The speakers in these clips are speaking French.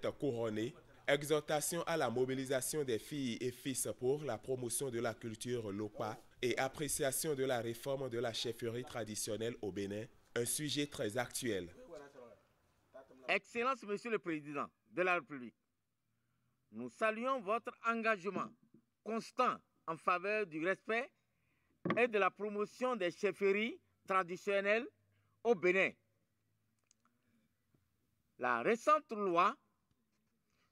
fête couronnée, exhortation à la mobilisation des filles et fils pour la promotion de la culture Lokpa et appréciation de la réforme de la chefferie traditionnelle au Bénin, un sujet très actuel. Excellence, Monsieur le Président de la République, nous saluons votre engagement constant en faveur du respect et de la promotion des chefferies traditionnelles au Bénin. La récente loi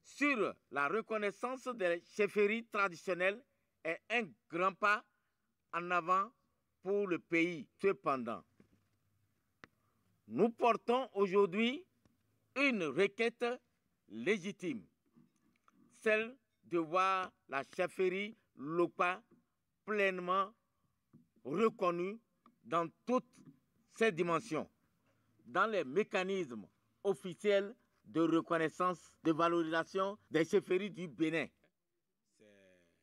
sur la reconnaissance des chefferies traditionnelles est un grand pas en avant pour le pays. Cependant, nous portons aujourd'hui une requête légitime, celle de voir la chefferie Lokpa pleinement reconnue dans toutes ses dimensions, dans les mécanismes officiels de reconnaissance, de valorisation des chefferies du Bénin.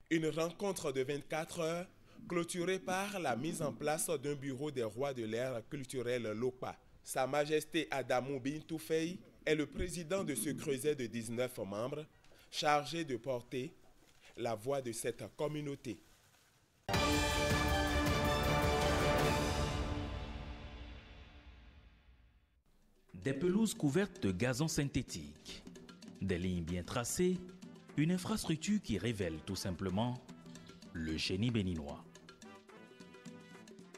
Une rencontre de 24 heures clôturée par la mise en place d'un bureau des rois de l'ère culturelle Lokpa. Sa Majesté Adamou Bintoufei est le président de ce creuset de 19 membres, chargé de porter la voix de cette communauté. Des pelouses couvertes de gazon synthétique, des lignes bien tracées, une infrastructure qui révèle tout simplement le génie béninois.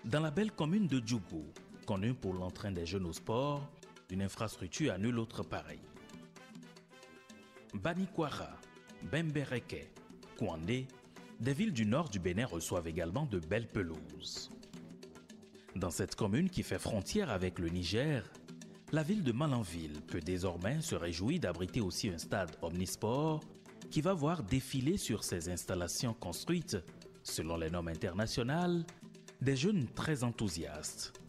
Dans la belle commune de Djougou, connue pour l'entrain des jeunes au sport, une infrastructure à nul autre pareil. Banikwara, Bembereke, Kouandé, des villes du nord du Bénin reçoivent également de belles pelouses. Dans cette commune qui fait frontière avec le Niger, la ville de Malanville peut désormais se réjouir d'abriter aussi un stade omnisport qui va voir défiler sur ses installations construites, selon les normes internationales, des jeunes très enthousiastes.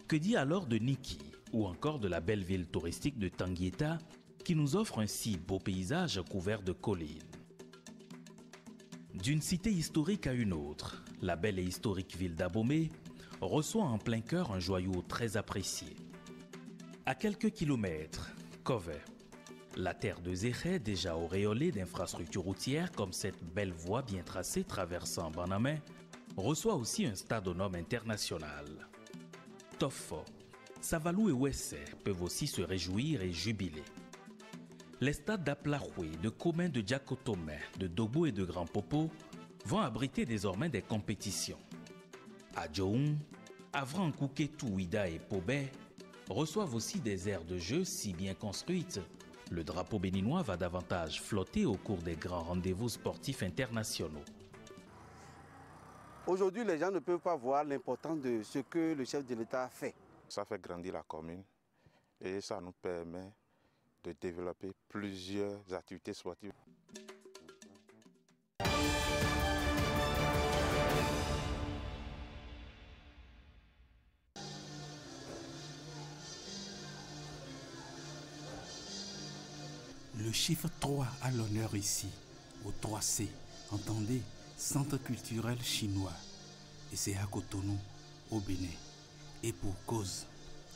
Que dire alors de Niki ou encore de la belle ville touristique de Tanguieta qui nous offre un si beau paysage couvert de collines. D'une cité historique à une autre, la belle et historique ville d'Abomey reçoit en plein cœur un joyau très apprécié. À quelques kilomètres, Kové, la terre de Zéché déjà auréolée d'infrastructures routières comme cette belle voie bien tracée traversant Banamé, reçoit aussi un stade aux normes internationales. Tofo, Savalou et Ouessé peuvent aussi se réjouir et jubiler. Les stades d'Aplahoué, de Commun, de Diakotomé, de Dobo et de Grand Popo vont abriter désormais des compétitions. À Djoum, Avran, Kouketou, Ouida et Pobé reçoivent aussi des aires de jeu si bien construites. Le drapeau béninois va davantage flotter au cours des grands rendez-vous sportifs internationaux. Aujourd'hui, les gens ne peuvent pas voir l'importance de ce que le chef de l'État fait. Ça fait grandir la commune et ça nous permet de développer plusieurs activités sportives. Le chiffre 3 a l'honneur ici, au 3C, entendez, Centre culturel chinois. Et c'est à Cotonou, au Bénin. Et pour cause,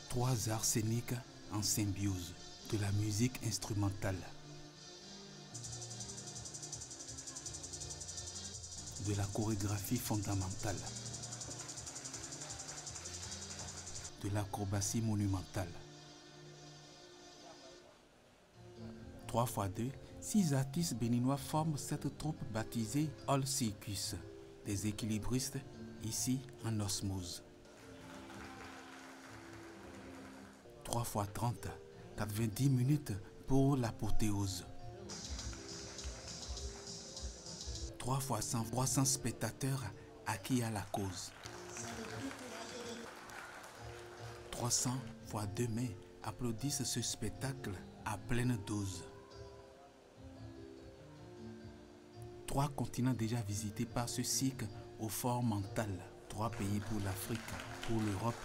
3 arts scéniques en symbiose, de la musique instrumentale, de la chorégraphie fondamentale, de l'acrobatie monumentale. 3 x 2, 6 artistes béninois forment cette troupe baptisée All Circus, des équilibristes ici en osmose. 3 x 30, 90 minutes pour l'apothéose. 3 x 100, 300 spectateurs acquis à la cause. 300 x 2 mains applaudissent ce spectacle à pleine dose. 3 continents déjà visités par ce cycle au fort mental. 3 pays pour l'Afrique, pour l'Europe,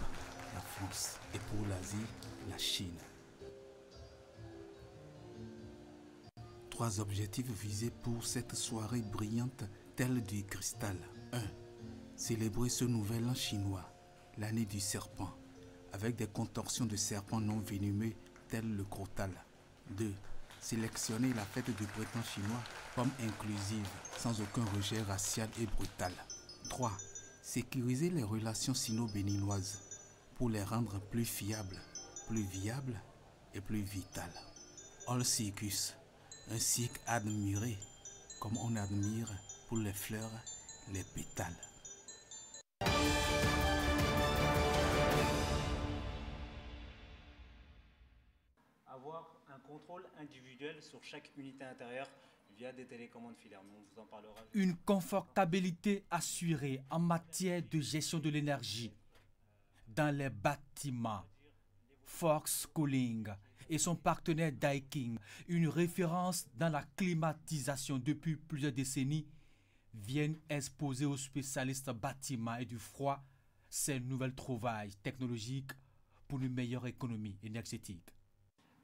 la France et pour l'Asie, la Chine. 3 objectifs visés pour cette soirée brillante telle du cristal. 1. Célébrer ce nouvel an chinois, l'année du serpent, avec des contorsions de serpents non venimeux tels le crotal, 2. Sélectionner la fête du printemps chinois comme inclusive, sans aucun rejet racial et brutal. 3. Sécuriser les relations sino-béninoises pour les rendre plus fiables, plus viables et plus vitales. All Circus, un cirque admiré comme on admire pour les fleurs, les pétales. Avoir un contrôle individuel sur chaque unité intérieure via des télécommandes filaires. On vous en parlera. Une confortabilité assurée en matière de gestion de l'énergie dans les bâtiments. Fox Cooling et son partenaire Daikin, une référence dans la climatisation depuis plusieurs décennies, viennent exposer aux spécialistes bâtiments et du froid ces nouvelles trouvailles technologiques pour une meilleure économie énergétique.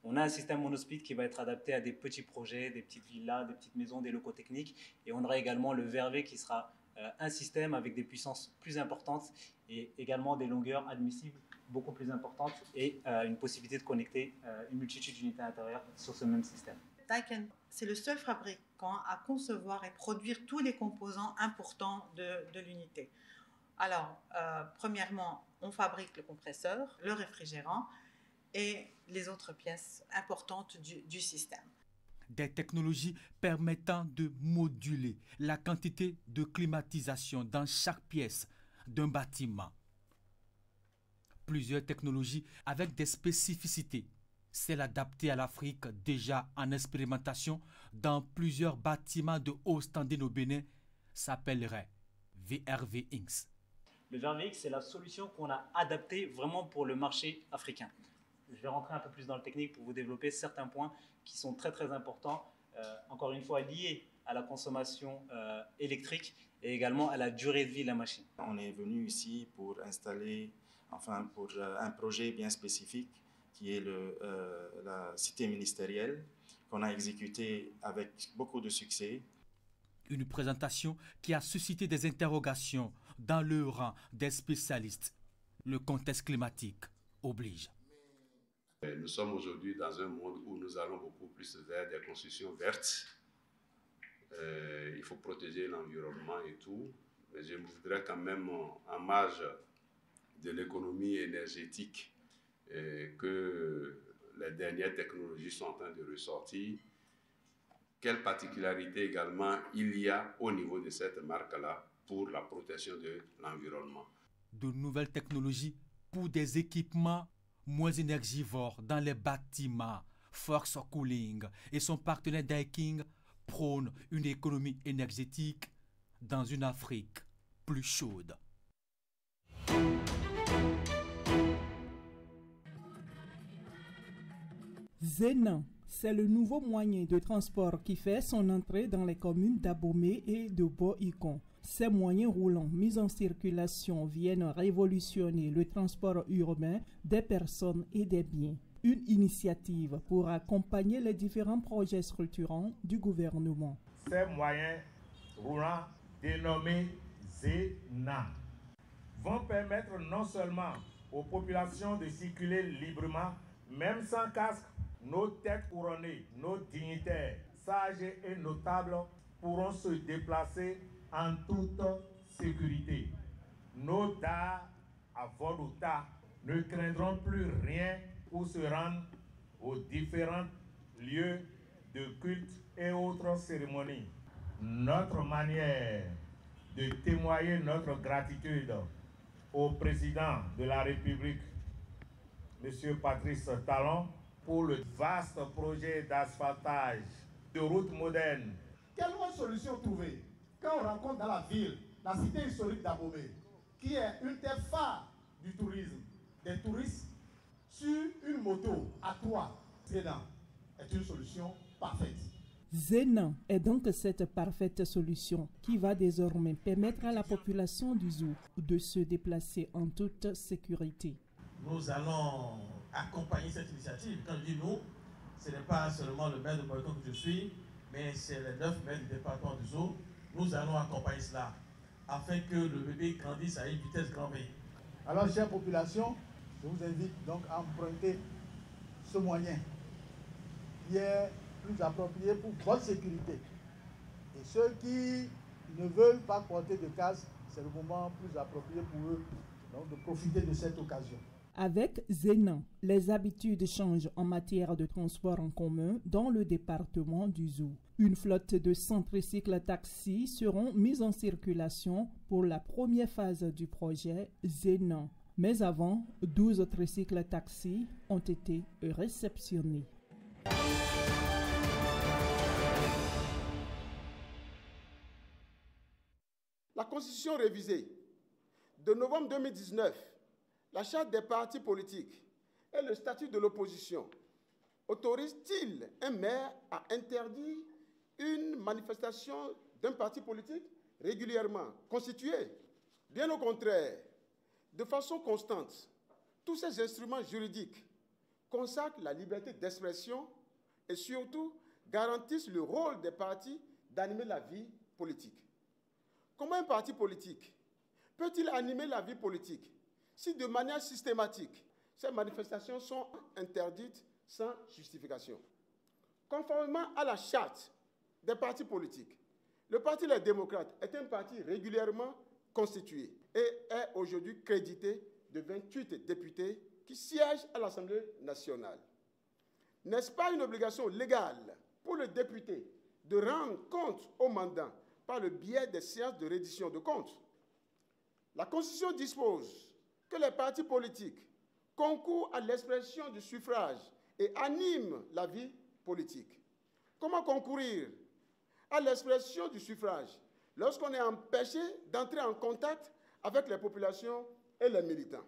On a un système monospeed qui va être adapté à des petits projets, des petites villas, des petites maisons, des locaux techniques. Et on aura également le VRV qui sera un système avec des puissances plus importantes et également des longueurs admissibles beaucoup plus importantes et une possibilité de connecter une multitude d'unités intérieures sur ce même système. Daikin, c'est le seul fabricant à concevoir et produire tous les composants importants de l'unité. Alors, premièrement, on fabrique le compresseur, le réfrigérant et les autres pièces importantes du système. Des technologies permettant de moduler la quantité de climatisation dans chaque pièce d'un bâtiment. Plusieurs technologies avec des spécificités. Celle adaptée à l'Afrique déjà en expérimentation dans plusieurs bâtiments de haut standing au Bénin s'appellerait VRVX. Le VRVX, c'est la solution qu'on a adaptée vraiment pour le marché africain. Je vais rentrer un peu plus dans le technique pour vous développer certains points qui sont très très importants, encore une fois liés à la consommation électrique et également à la durée de vie de la machine. On est venu ici pour installer, pour un projet bien spécifique qui est la cité ministérielle qu'on a exécuté avec beaucoup de succès. Une présentation qui a suscité des interrogations dans le rang des spécialistes. Le contexte climatique oblige. Nous sommes aujourd'hui dans un monde où nous allons beaucoup plus vers des constructions vertes. Il faut protéger l'environnement et tout. Mais je voudrais quand même, en marge de l'économie énergétique que les dernières technologies sont en train de ressortir, quelle particularité également il y a au niveau de cette marque-là pour la protection de l'environnement. De nouvelles technologies pour des équipements moins énergivores dans les bâtiments. Fox Cooling et son partenaire Daikin prônent une économie énergétique dans une Afrique plus chaude. Zenan, c'est le nouveau moyen de transport qui fait son entrée dans les communes d'Abomey et de Boikon. Ces moyens roulants mis en circulation viennent révolutionner le transport urbain des personnes et des biens. Une initiative pour accompagner les différents projets structurants du gouvernement. Ces moyens roulants dénommés Zenan vont permettre non seulement aux populations de circuler librement, même sans casque. Nos têtes couronnées, nos dignitaires, sages et notables pourront se déplacer en toute sécurité. Nos DA à Vodouta ne craindront plus rien pour se rendre aux différents lieux de culte et autres cérémonies. Notre manière de témoigner notre gratitude au président de la République, M. Patrice Talon, pour le vaste projet d'asphaltage de routes modernes. Quelle autre solution trouver quand on rencontre dans la ville la cité historique d'Abomey, qui est une terre phare du tourisme, des touristes sur une moto à 3. Zenan est une solution parfaite. Zenan est donc cette parfaite solution qui va désormais permettre à la population du zoo de se déplacer en toute sécurité. Nous allons accompagner cette initiative. Quand je dis nous, ce n'est pas seulement le maire de Boikon que je suis, mais c'est les 9 maires du département du Zoo. Nous allons accompagner cela afin que le bébé grandisse à une vitesse grand V. Alors, chère population, je vous invite donc à emprunter ce moyen qui est plus approprié pour votre sécurité. Et ceux qui ne veulent pas porter de casque, c'est le moment plus approprié pour eux donc, de profiter de cette occasion. Avec Zenan, les habitudes changent en matière de transport en commun dans le département du Zou. Une flotte de 100 tricycles taxis seront mises en circulation pour la première phase du projet Zenan. Mais avant, 12 tricycles taxis ont été réceptionnés. La Constitution révisée de novembre 2019, la charte des partis politiques et le statut de l'opposition autorisent-ils un maire à interdire une manifestation d'un parti politique régulièrement constitué? Bien au contraire, de façon constante, tous ces instruments juridiques consacrent la liberté d'expression et surtout garantissent le rôle des partis d'animer la vie politique. Comment un parti politique peut-il animer la vie politique si de manière systématique, ces manifestations sont interdites sans justification? Conformément à la charte des partis politiques, le Parti Les Démocrates est un parti régulièrement constitué et est aujourd'hui crédité de 28 députés qui siègent à l'Assemblée nationale. N'est-ce pas une obligation légale pour le député de rendre compte au mandant par le biais des séances de reddition de comptes? La Constitution dispose que les partis politiques concourent à l'expression du suffrage et animent la vie politique. Comment concourir à l'expression du suffrage lorsqu'on est empêché d'entrer en contact avec les populations et les militants?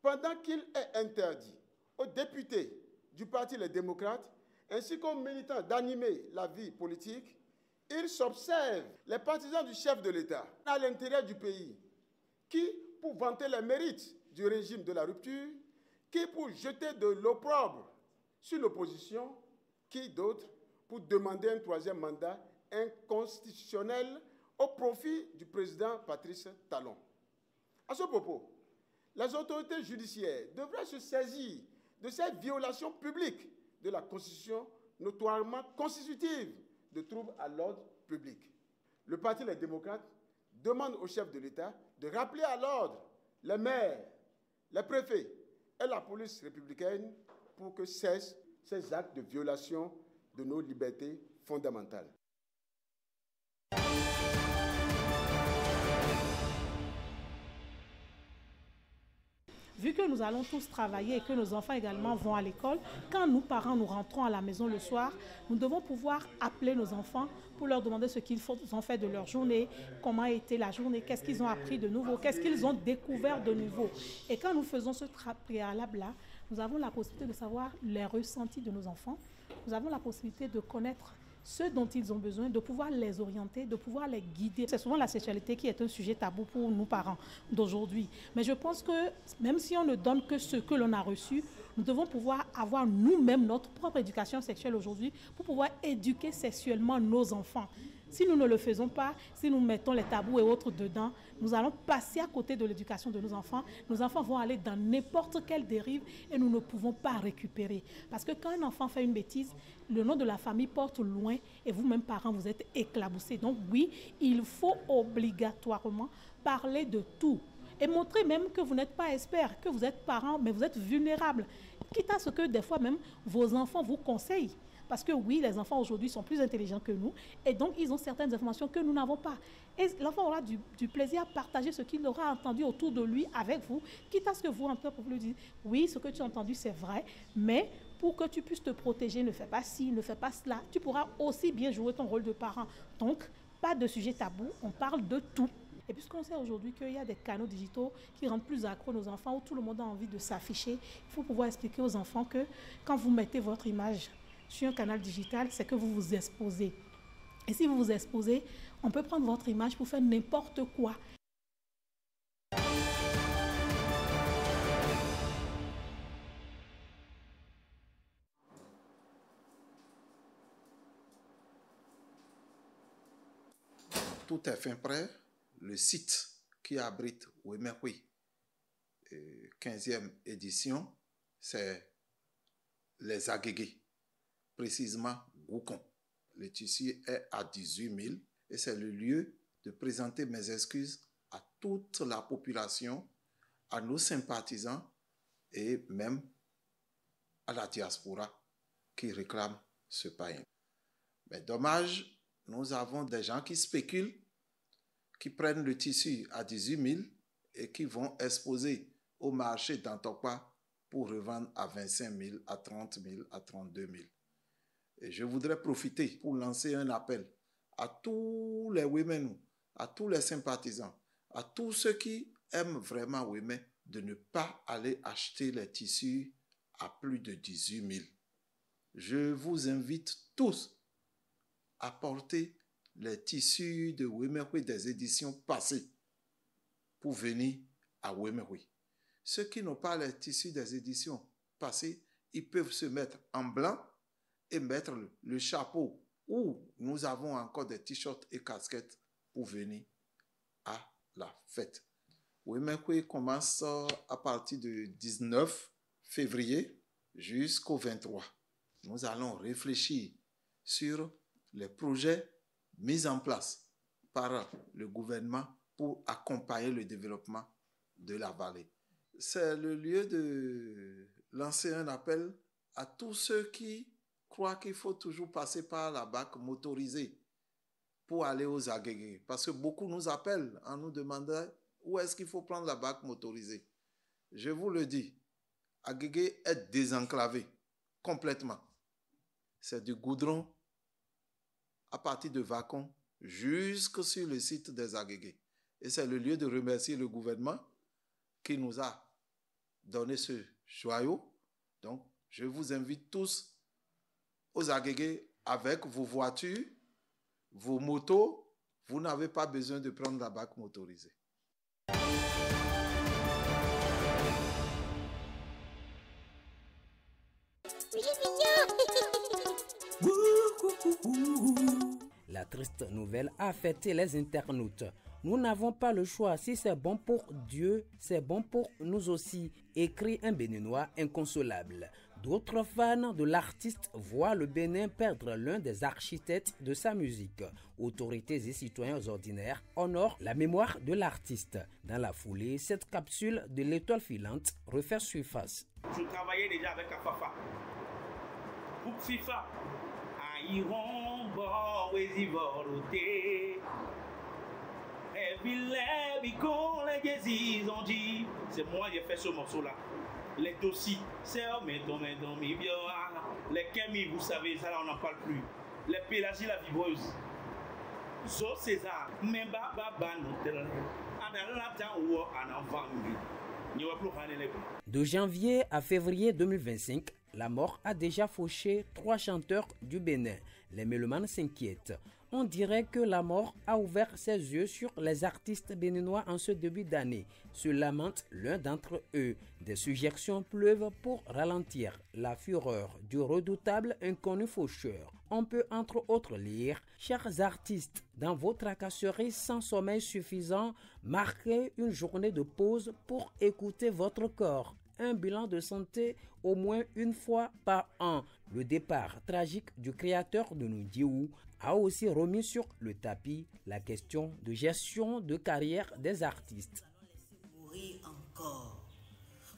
Pendant qu'il est interdit aux députés du Parti Les Démocrates ainsi qu'aux militants d'animer la vie politique, ils s'observent les partisans du chef de l'État à l'intérieur du pays qui, pour vanter les mérites du régime de la rupture, qui pour jeter de l'opprobre sur l'opposition, qui d'autre pour demander un troisième mandat inconstitutionnel au profit du président Patrice Talon. À ce propos, les autorités judiciaires devraient se saisir de cette violation publique de la Constitution notoirement constitutive de troubles à l'ordre public. Le Parti Les Démocrates demande au chef de l'État de rappeler à l'ordre les maires, les préfets et la police républicaine pour que cessent ces actes de violation de nos libertés fondamentales. Vu que nous allons tous travailler et que nos enfants également vont à l'école, quand nous, parents, nous rentrons à la maison le soir, nous devons pouvoir appeler nos enfants pour leur demander ce qu'ils ont fait de leur journée, comment a été la journée, qu'est-ce qu'ils ont appris de nouveau, qu'est-ce qu'ils ont découvert de nouveau. Et quand nous faisons ce préalable-là, nous avons la possibilité de savoir les ressentis de nos enfants, nous avons la possibilité de connaître ce dont ils ont besoin, de pouvoir les orienter, de pouvoir les guider. C'est souvent la sexualité qui est un sujet tabou pour nous parents d'aujourd'hui. Mais je pense que même si on ne donne que ce que l'on a reçu, nous devons pouvoir avoir nous-mêmes notre propre éducation sexuelle aujourd'hui pour pouvoir éduquer sexuellement nos enfants. Si nous ne le faisons pas, si nous mettons les tabous et autres dedans, nous allons passer à côté de l'éducation de nos enfants. Nos enfants vont aller dans n'importe quelle dérive et nous ne pouvons pas récupérer. Parce que quand un enfant fait une bêtise, le nom de la famille porte loin et vous-même, parents, vous êtes éclaboussés. Donc oui, il faut obligatoirement parler de tout et montrer même que vous n'êtes pas expert, que vous êtes parent, mais vous êtes vulnérable. Quitte à ce que des fois même vos enfants vous conseillent. Parce que oui, les enfants aujourd'hui sont plus intelligents que nous et donc ils ont certaines informations que nous n'avons pas. Et l'enfant aura du plaisir à partager ce qu'il aura entendu autour de lui avec vous, quitte à ce que vous, en tant que vous lui dites, oui, ce que tu as entendu, c'est vrai, mais pour que tu puisses te protéger, ne fais pas ci, ne fais pas cela. Tu pourras aussi bien jouer ton rôle de parent. Donc, pas de sujet tabou, on parle de tout. Et puisqu'on sait aujourd'hui qu'il y a des canaux digitaux qui rendent plus accro nos enfants, où tout le monde a envie de s'afficher, il faut pouvoir expliquer aux enfants que quand vous mettez votre image sur un canal digital, c'est que vous vous exposez. Et si vous vous exposez, on peut prendre votre image pour faire n'importe quoi. Tout est fin prêt. Le site qui abrite Wemekwe, 15e édition, c'est les Agégués. précisément Goucon. Le tissu est à 18 000 et c'est le lieu de présenter mes excuses à toute la population, à nos sympathisants et même à la diaspora qui réclame ce païen. Mais dommage, nous avons des gens qui spéculent, qui prennent le tissu à 18 000 et qui vont exposer au marché d'Antokwa pour revendre à 25 000, à 30 000, à 32 000. Et je voudrais profiter pour lancer un appel à tous les women, à tous les sympathisants, à tous ceux qui aiment vraiment women, de ne pas aller acheter les tissus à plus de 18 000. Je vous invite tous à porter les tissus de Wemehui des éditions passées pour venir à Wemehui. Ceux qui n'ont pas les tissus des éditions passées, ils peuvent se mettre en blanc et mettre le chapeau, ou nous avons encore des t-shirts et casquettes pour venir à la fête. Wemehui commence à partir du 19 février jusqu'au 23. Nous allons réfléchir sur les projets mis en place par le gouvernement pour accompagner le développement de la vallée. C'est le lieu de lancer un appel à tous ceux qui croient qu'il faut toujours passer par la BAC motorisée pour aller aux Agégué. Parce que beaucoup nous appellent en nous demandant où est-ce qu'il faut prendre la BAC motorisée. Je vous le dis, Agégué est désenclavé complètement. C'est du goudron à partir de Vacon jusque sur le site des Agégué. Et c'est le lieu de remercier le gouvernement qui nous a donné ce joyau. Donc, je vous invite tous aux Agégué avec vos voitures, vos motos. Vous n'avez pas besoin de prendre la BAC motorisée. La triste nouvelle a affecté les internautes. Nous n'avons pas le choix. Si c'est bon pour Dieu, c'est bon pour nous aussi, écrit un Béninois inconsolable. D'autres fans de l'artiste voient le Bénin perdre l'un des architectes de sa musique. Autorités et citoyens ordinaires honorent la mémoire de l'artiste. Dans la foulée, cette capsule de l'étoile filante refait surface. Je travaillais déjà avec Afafa. Pour FIFA, Aïron, bon, Wezivoroté. C'est moi qui ai fait ce morceau-là. Les dossiers, c'est les Kémi, vous savez, ça là on n'en parle plus. Les Pélagie, la vivreuse. Zo César, Memba Baba Notel, Adalata ou Anavangui. De janvier à février 2025, la mort a déjà fauché 3 chanteurs du Bénin. Les mélomanes s'inquiètent. On dirait que la mort a ouvert ses yeux sur les artistes béninois en ce début d'année, se lamente l'un d'entre eux. Des suggestions pleuvent pour ralentir la fureur du redoutable inconnu faucheur. On peut entre autres lire « Chers artistes, dans vos tracasseries sans sommeil suffisant, marquez une journée de pause pour écouter votre corps. Un bilan de santé au moins une fois par an. » Le départ tragique du créateur de Nundiou a aussi remis sur le tapis la question de gestion de carrière des artistes. Mourir encore.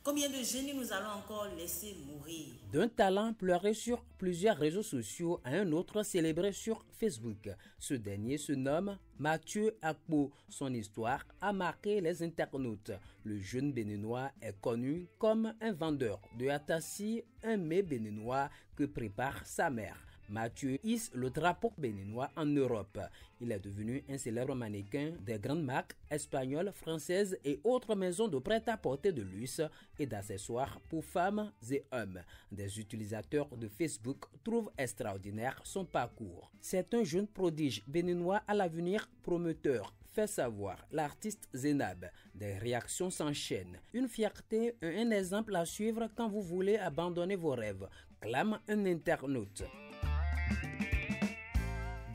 Combien de génies nous allons encore laisser mourir? D'un talent pleuré sur plusieurs réseaux sociaux à un autre célébré sur Facebook. Ce dernier se nomme Mathieu Akpo. Son histoire a marqué les internautes. Le jeune béninois est connu comme un vendeur de atassi, un mets béninois que prépare sa mère. Mathieu hisse le drapeau béninois en Europe. Il est devenu un célèbre mannequin des grandes marques espagnoles, françaises et autres maisons de prêt-à-porter de luxe et d'accessoires pour femmes et hommes. Des utilisateurs de Facebook trouvent extraordinaire son parcours. C'est un jeune prodige béninois à l'avenir prometteur, fait savoir l'artiste Zénab. Des réactions s'enchaînent. Une fierté, un exemple à suivre quand vous voulez abandonner vos rêves, clame un internaute.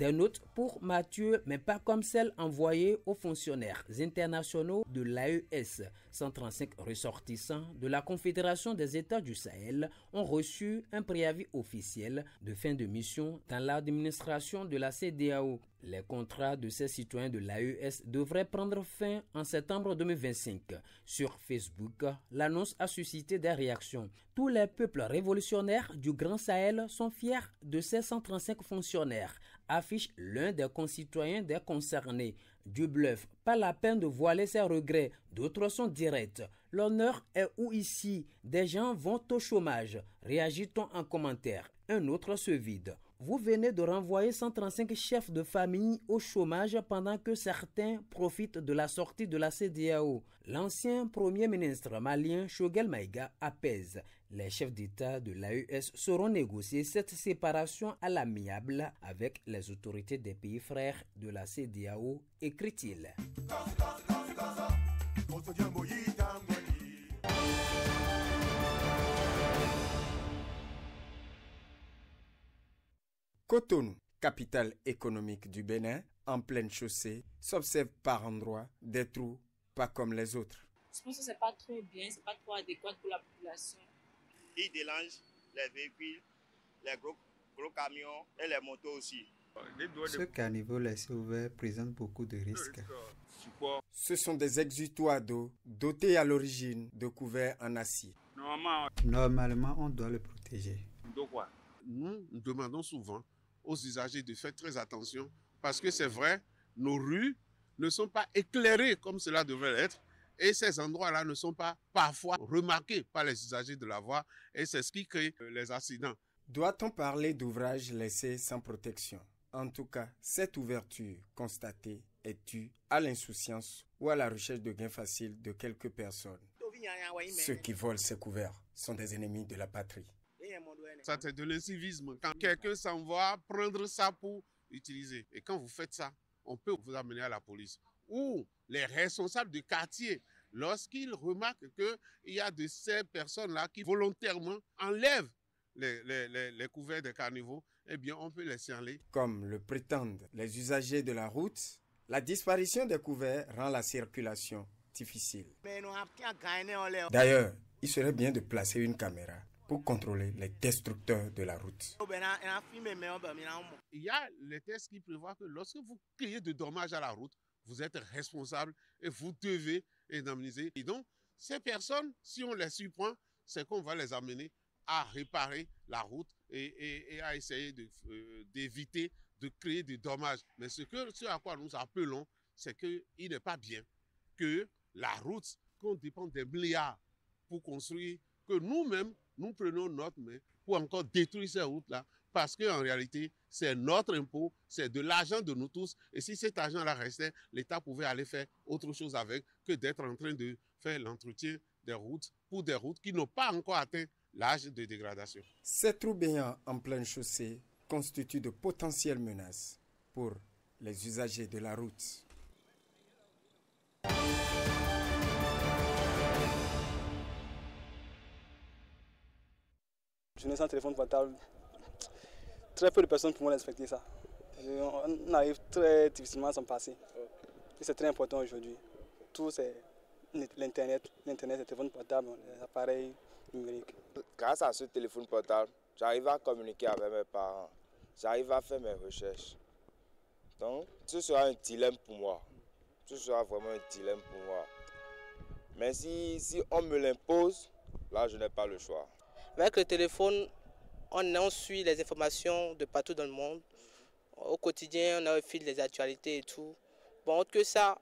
Des notes pour Mathieu, mais pas comme celles envoyées aux fonctionnaires internationaux de l'AES. 135 ressortissants de la Confédération des États du Sahel ont reçu un préavis officiel de fin de mission dans l'administration de la CEDEAO. Les contrats de ces citoyens de l'AES devraient prendre fin en septembre 2025. Sur Facebook, l'annonce a suscité des réactions. Tous les peuples révolutionnaires du Grand Sahel sont fiers de ces 135 fonctionnaires, affiche l'un des concitoyens des concernés. Du bluff, pas la peine de voiler ses regrets, d'autres sont directs. L'honneur est où ici? Des gens vont au chômage, réagit-on en commentaire. Un autre se vide. Vous venez de renvoyer 135 chefs de famille au chômage pendant que certains profitent de la sortie de la CEDEAO. L'ancien premier ministre malien Choguel Maïga apaise. Les chefs d'État de l'AES sauront négocier cette séparation à l'amiable avec les autorités des pays frères de la CEDEAO, écrit-il. Cotonou, capitale économique du Bénin, en pleine chaussée, s'observe par endroits des trous pas comme les autres. Je pense que c'est pas trop bien, c'est pas trop adéquat pour la population. Ils délangent les véhicules, les gros camions et les motos aussi. Ce caniveau laissé ouvert présente beaucoup de risques. Ce sont des exutoires d'eau dotés à l'origine de couverts en acier. Normalement, on doit le protéger. Nous demandons souvent aux usagers de faire très attention parce que c'est vrai, nos rues ne sont pas éclairées comme cela devrait l'être et ces endroits-là ne sont pas parfois remarqués par les usagers de la voie et c'est ce qui crée les accidents. Doit-on parler d'ouvrages laissés sans protection? En tout cas, cette ouverture constatée est due à l'insouciance ou à la recherche de gains faciles de quelques personnes. Ceux qui volent ces couverts sont des ennemis de la patrie. Ça, c'est de l'incivisme. Quand quelqu'un s'envoie prendre ça pour utiliser. Et quand vous faites ça, on peut vous amener à la police. Ou les responsables du quartier, lorsqu'ils remarquent qu'il y a de ces personnes-là qui volontairement enlèvent les couverts des carnivaux, eh bien, on peut les signaler. Comme le prétendent les usagers de la route, la disparition des couverts rend la circulation difficile. D'ailleurs, il serait bien de placer une caméra pour contrôler les destructeurs de la route. Il y a les tests qui prévoient que lorsque vous créez de dommages à la route, vous êtes responsable et vous devez indemniser. Et donc, ces personnes, si on les surprend, c'est qu'on va les amener à réparer la route et à essayer d'éviter de créer des dommages. Mais ce à quoi nous appelons, c'est qu'il n'est pas bien que la route, qu'on dépend des milliards pour construire, que nous-mêmes, nous prenons notre main pour encore détruire ces routes-là, parce qu'en réalité, c'est notre impôt, c'est de l'argent de nous tous, et si cet argent-là restait, l'État pouvait aller faire autre chose avec que d'être en train de faire l'entretien des routes pour des routes qui n'ont pas encore atteint l'âge de dégradation. Ces trous béants en pleine chaussée constituent de potentielles menaces pour les usagers de la route. Je n'ai sans téléphone portable. Très peu de personnes pourront respecter ça. On arrive très difficilement à s'en passer. Et c'est très important aujourd'hui. Tout c'est l'Internet, les téléphones portables, les appareils numériques. Grâce à ce téléphone portable, j'arrive à communiquer avec mes parents. J'arrive à faire mes recherches. Donc, ce sera un dilemme pour moi. Ce sera vraiment un dilemme pour moi. Mais si on me l'impose, là, je n'ai pas le choix. Avec le téléphone, on suit les informations de partout dans le monde. Au quotidien, on a le fil des actualités et tout. Bon, autre que ça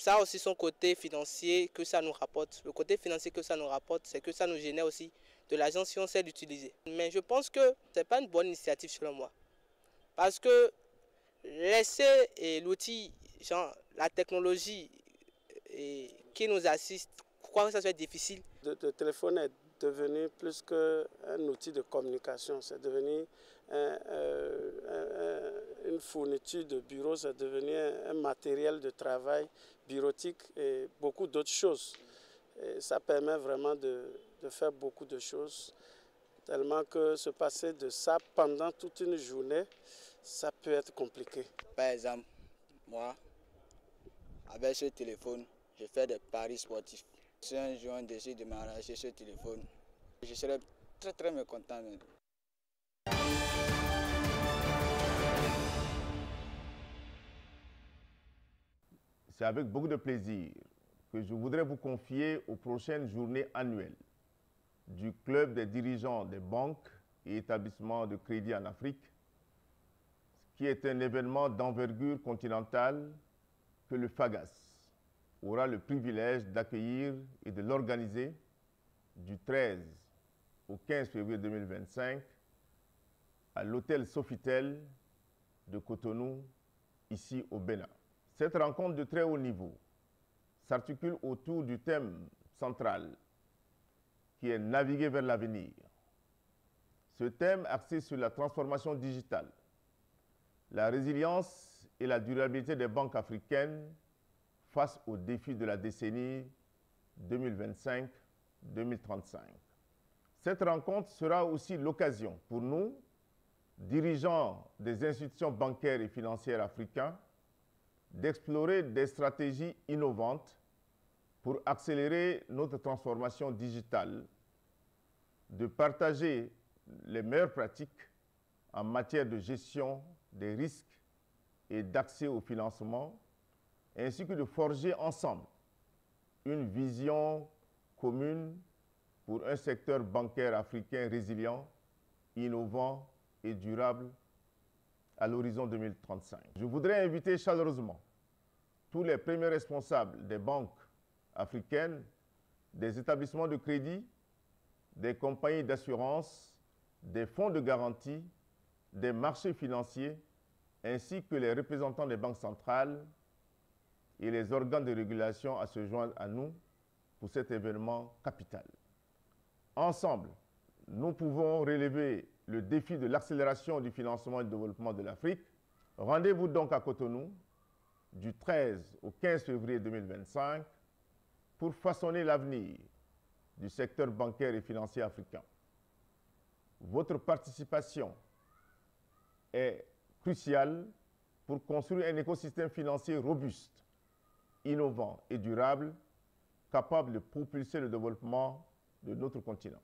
a aussi son côté financier que ça nous rapporte. Le côté financier que ça nous rapporte, c'est que ça nous génère aussi de l'argent si on sait l'utiliser. Mais je pense que ce n'est pas une bonne initiative selon moi. Parce que laisser l'outil, genre la technologie qui nous assiste, pourquoi que ça soit difficile? Le téléphone est devenu plus qu'un outil de communication, c'est devenu une fourniture de bureau, c'est devenu un matériel de travail bureautique et beaucoup d'autres choses. Et ça permet vraiment de faire beaucoup de choses, tellement que se passer de ça pendant toute une journée, ça peut être compliqué. Par exemple, moi, avec ce téléphone, je fais des paris sportifs. Si un jour on décide de m'arracher ce téléphone, je serai très mécontent. C'est avec beaucoup de plaisir que je voudrais vous confier aux prochaines journées annuelles du Club des dirigeants des banques et établissements de crédit en Afrique, qui est un événement d'envergure continentale que le FAGAS aura le privilège d'accueillir et de l'organiser du 13 au 15 février 2025 à l'hôtel Sofitel de Cotonou, ici au Bénin. Cette rencontre de très haut niveau s'articule autour du thème central qui est naviguer vers l'avenir. Ce thème axé sur la transformation digitale, la résilience et la durabilité des banques africaines face aux défis de la décennie 2025-2035. Cette rencontre sera aussi l'occasion pour nous, dirigeants des institutions bancaires et financières africains, d'explorer des stratégies innovantes pour accélérer notre transformation digitale, de partager les meilleures pratiques en matière de gestion des risques et d'accès au financement, ainsi que de forger ensemble une vision commune pour un secteur bancaire africain résilient, innovant et durable à l'horizon 2035. Je voudrais inviter chaleureusement tous les premiers responsables des banques africaines, des établissements de crédit, des compagnies d'assurance, des fonds de garantie, des marchés financiers, ainsi que les représentants des banques centrales et les organes de régulation à se joindre à nous pour cet événement capital. Ensemble, nous pouvons relever le défi de l'accélération du financement et du développement de l'Afrique. Rendez-vous donc à Cotonou du 13 au 15 février 2025 pour façonner l'avenir du secteur bancaire et financier africain. Votre participation est cruciale pour construire un écosystème financier robuste, innovant et durable, capable de propulser le développement de notre continent.